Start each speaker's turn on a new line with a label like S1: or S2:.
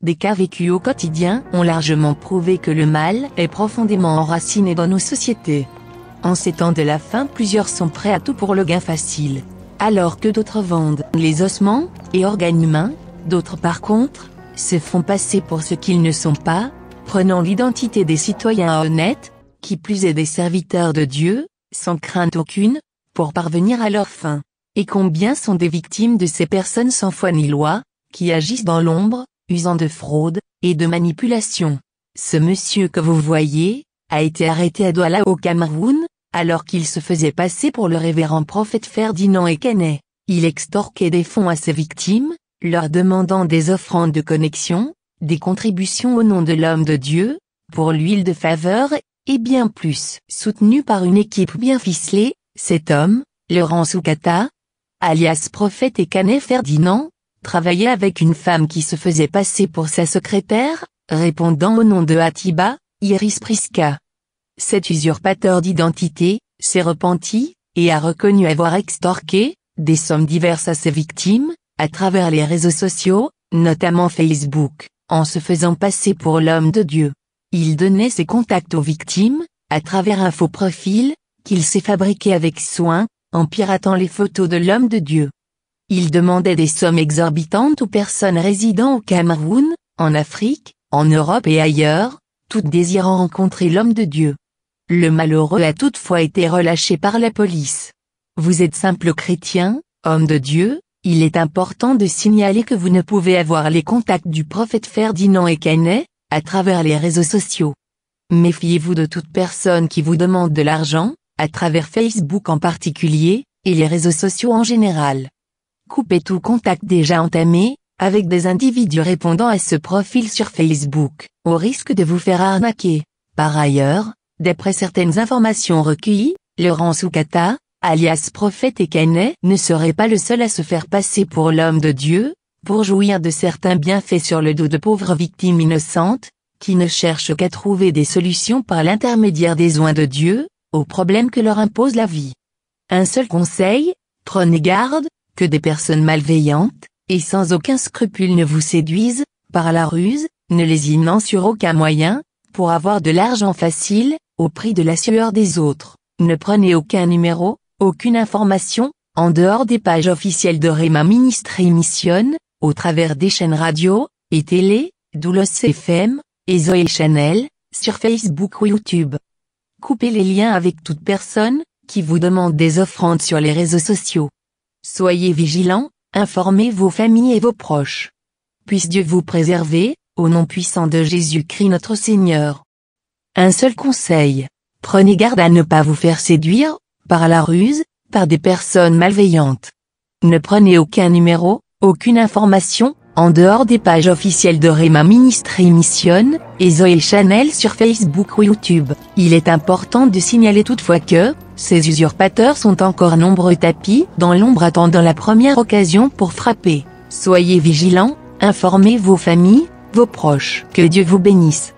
S1: des cas vécus au quotidien ont largement prouvé que le mal est profondément enraciné dans nos sociétés. En ces temps de la faim, plusieurs sont prêts à tout pour le gain facile. Alors que d'autres vendent les ossements et organes humains, d'autres par contre, se font passer pour ce qu'ils ne sont pas, prenant l'identité des citoyens honnêtes, qui plus est des serviteurs de Dieu, sans crainte aucune, pour parvenir à leur fin. Et combien sont des victimes de ces personnes sans foi ni loi, qui agissent dans l'ombre, usant de fraude et de manipulation. Ce monsieur que vous voyez, a été arrêté à Douala au Cameroun, alors qu'il se faisait passer pour le révérend prophète Ferdinand Ekene. Il extorquait des fonds à ses victimes, leur demandant des offrandes de connexion, des contributions au nom de l'homme de Dieu, pour l'huile de faveur, et bien plus. Soutenu par une équipe bien ficelée, cet homme, Laurent Soukata, alias prophète Ekene Ferdinand, travaillait avec une femme qui se faisait passer pour sa secrétaire, répondant au nom de Atiba, Iris Priska. Cet usurpateur d'identité, s'est repenti, et a reconnu avoir extorqué, des sommes diverses à ses victimes, à travers les réseaux sociaux, notamment Facebook, en se faisant passer pour l'homme de Dieu. Il donnait ses contacts aux victimes, à travers un faux profil, qu'il s'est fabriqué avec soin, en piratant les photos de l'homme de Dieu. Il demandait des sommes exorbitantes aux personnes résidant au Cameroun, en Afrique, en Europe et ailleurs, toutes désirant rencontrer l'homme de Dieu. Le malheureux a toutefois été relâché par la police. Vous êtes simple chrétien, homme de Dieu, il est important de signaler que vous ne pouvez avoir les contacts du prophète Ferdinand Ekene, à travers les réseaux sociaux. Méfiez-vous de toute personne qui vous demande de l'argent, à travers Facebook en particulier, et les réseaux sociaux en général. Coupez tout contact déjà entamé, avec des individus répondant à ce profil sur Facebook, au risque de vous faire arnaquer. Par ailleurs, d'après certaines informations recueillies, Laurent Soukata, alias prophète Ekene, ne serait pas le seul à se faire passer pour l'homme de Dieu, pour jouir de certains bienfaits sur le dos de pauvres victimes innocentes, qui ne cherchent qu'à trouver des solutions par l'intermédiaire des oints de Dieu, aux problèmes que leur impose la vie. Un seul conseil, prenez garde, que des personnes malveillantes, et sans aucun scrupule ne vous séduisent, par la ruse, ne lésinant sur aucun moyen, pour avoir de l'argent facile, au prix de la sueur des autres. Ne prenez aucun numéro, aucune information, en dehors des pages officielles de Rema Ministry Mission, au travers des chaînes radio, et télé, Doulos FM, et Zoé Channel, sur Facebook ou YouTube. Coupez les liens avec toute personne, qui vous demande des offrandes sur les réseaux sociaux. Soyez vigilants, informez vos familles et vos proches. Puisse Dieu vous préserver, au nom puissant de Jésus-Christ notre Seigneur. Un seul conseil, prenez garde à ne pas vous faire séduire, par la ruse, par des personnes malveillantes. Ne prenez aucun numéro, aucune information, en dehors des pages officielles de Rema Ministry Mission, et Zoé Channel sur Facebook ou YouTube. Il est important de signaler toutefois que, ces usurpateurs sont encore nombreux tapis dans l'ombre attendant la première occasion pour frapper. Soyez vigilants, informez vos familles, vos proches. Que Dieu vous bénisse.